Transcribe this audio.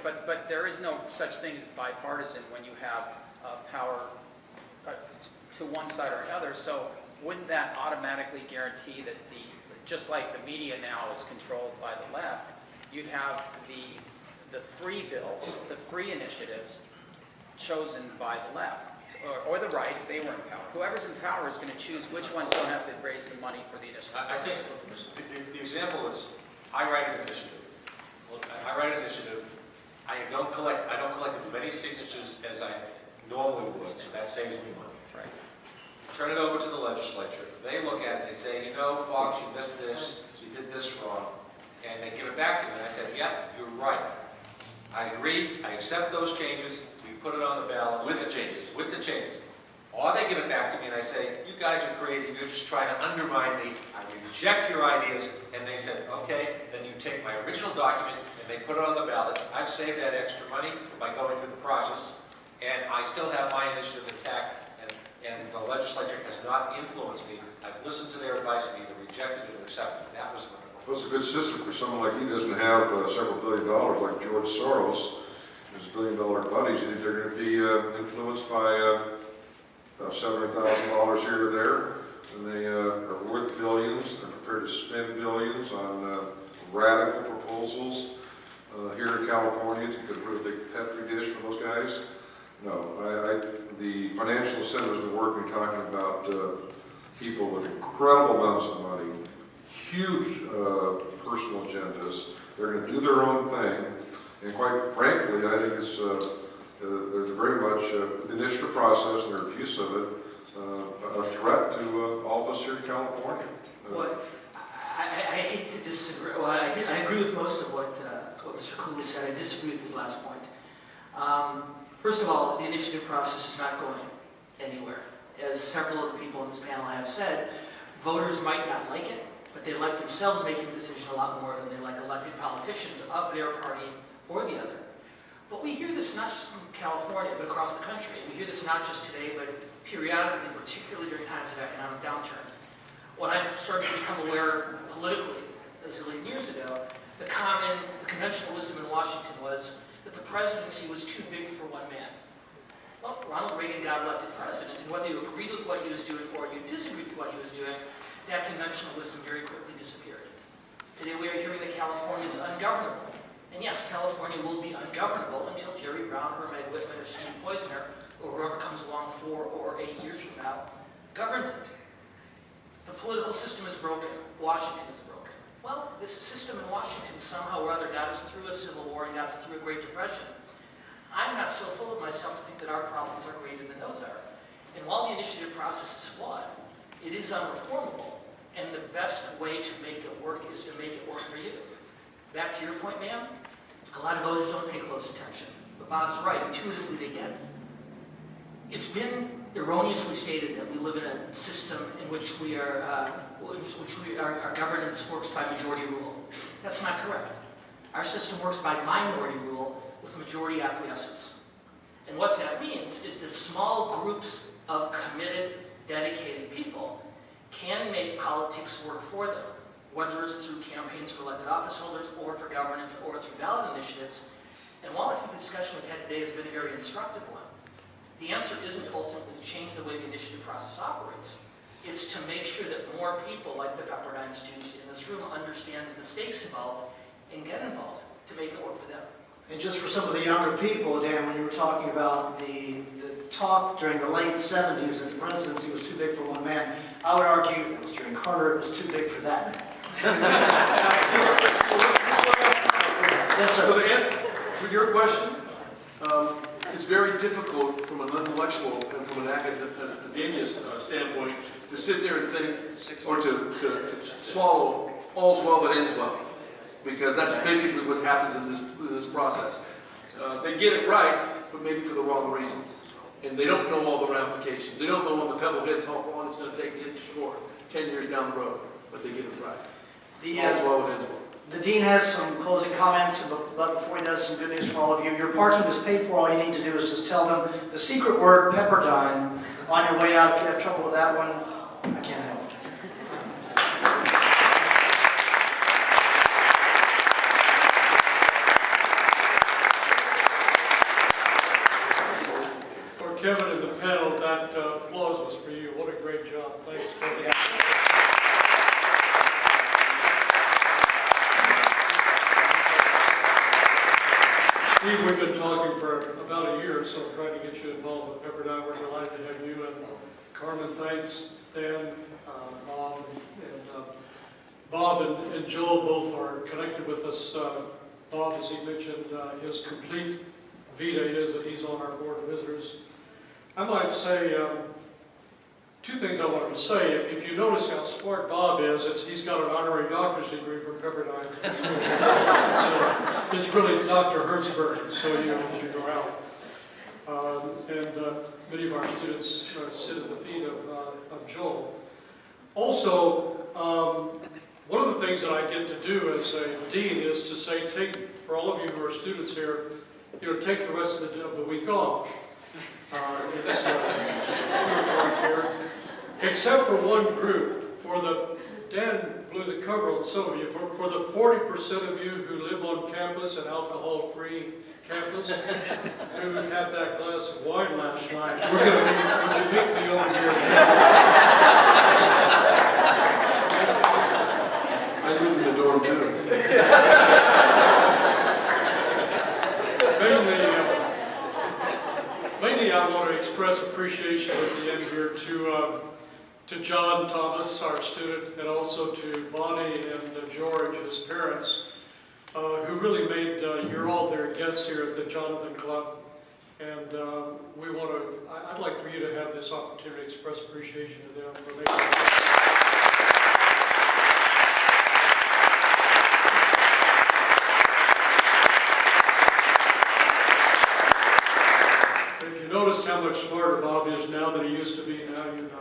but there is no such thing as bipartisan when you have power to one side or another. So wouldn't that automatically guarantee that just like the media now is controlled by the left, you'd have the free bills, the free initiatives chosen by the left or the right if they were in power. Whoever's in power is going to choose which ones don't have to raise the money for the initiative. I think the example is I write an initiative. I don't collect as many signatures as I normally would, so that saves me money. Right. Turn it over to the legislature. They look at it and they say, you know, Fox, you missed this, you did this wrong, and they give it back to me. And I said, yeah, you're right. I agree. I accept those changes. We put it on the ballot with the changes. Or they give it back to me and I say, you guys are crazy. You're just trying to undermine me. I reject your ideas. And they said, okay, then you take my original document and they put it on the ballot. I've saved that extra money by going through the process, and I still have my initiative intact. And the legislature has not influenced me. I've listened to their advice and either rejected it or accepted it. That was what it was. Well, it's a good system for someone like he doesn't have several $1 billion like George Soros, his $1 billion buddies. You think they're going to be influenced by $700,000 here or there? And they are worth billions. They're prepared to spend billions on radical proposals here in California to get rid of the big petri dish for those guys. No, the financial incentives in the work we're talking about people with incredible amounts of money, huge personal agendas. They're going to do their own thing, and quite frankly, I think it's there's very much the initiative process and their abuse of it a threat to all of us here in California. Well, I hate to disagree. Well, I agree with most of what Mr. Cooley said. I disagree with his last point. First of all, the initiative process is not going anywhere. As several of the people on this panel have said, voters might not like it, but they like themselves making the decision a lot more than they like elected politicians of their party or the other. But we hear this not just in California, but across the country. We hear this not just today, but periodically, particularly during times of economic downturn. When I started to become aware politically, a zillion years ago, the conventional wisdom in Washington was that the presidency was too big for one man. Well, Ronald Reagan got elected president, and whether you agreed with what he was doing or you disagreed with what he was doing, that conventional wisdom very quickly disappeared. Today we are hearing that California is ungovernable. And yes, California will be ungovernable until Jerry Brown or Meg Whitman or Steve Poizner or whoever comes along 4 or 8 years from now governs it. The political system is broken. Washington is broken. Well, this system in Washington somehow or other got us through a civil war and got us through a Great Depression. I'm not so full of myself to think that our problems are greater than those are. And while the initiative process is flawed, it is unreformable. And the best way to make it work is to make it work for you. Back to your point, ma'am, a lot of voters don't pay close attention. But Bob's right, intuitively they get it. It's been erroneously stated that we live in a system in which our governance works by majority rule. That's not correct. Our system works by minority rule with majority acquiescence. And what that means is that small groups of committed, dedicated people can make politics work for them, whether it's through campaigns for elected office holders or for governance or through ballot initiatives. And while I think the discussion we've had today has been a very instructive one, the answer isn't ultimately to change the way the initiative process operates. It's to make sure that more people, like the Pepperdine students in this room, understands the stakes involved and get involved to make it work for them. And just for some of the younger people, Dan, when you were talking about the talk during the late 70s that the presidency was too big for one man, I would argue that was during Carter, it was too big for that man. Yes, sir. So to answer to your question, it's very difficult from an intellectual and from an academia standpoint to sit there and think, or to swallow all's well that ends well, because that's basically what happens in this process. They get it right, but maybe for the wrong reasons, and they don't know all the ramifications. They don't know when the pebble hits how long it's going to take to hit the shore 10 years down the road, but they get it right. All's well that ends well. The Dean has some closing comments, but before he does, some good news for all of you. Your parking is paid for. All you need to do is just tell them the secret word, Pepperdine, on your way out. If you have trouble with that one, I can't help. Steve, we've been talking for about a year or so, trying to get you involved with Pepperdine. We're delighted to have you. And Carmen, thanks. Dan, Bob and Joel both are connected with us. Bob, as he mentioned, his complete vita is that he's on our board of visitors. I might say two things I wanted to say. If you notice how smart Bob is, he's got an honorary doctor's degree from Pepperdine. So it's really Dr. Hertzberg, so you go out. Many of our students sit at the feet of Joel. Also, one of the things that I get to do as a dean is to say, for all of you who are students here, take the rest of the week off. Except for one group. Dan blew the cover on some of you. For the 40% of you who live on campus, an alcohol-free campus, who had that glass of wine last night, would you meet me over here? I live in the dorm too. Mainly I want to express appreciation at the end here to John Thomas, our student, and also to Bonnie and George, his parents, who really made, you're all their guests here at the Jonathan Club. And I'd like for you to have this opportunity to express appreciation to them for making If you notice how much smarter Bob is now than he used to be, now you know.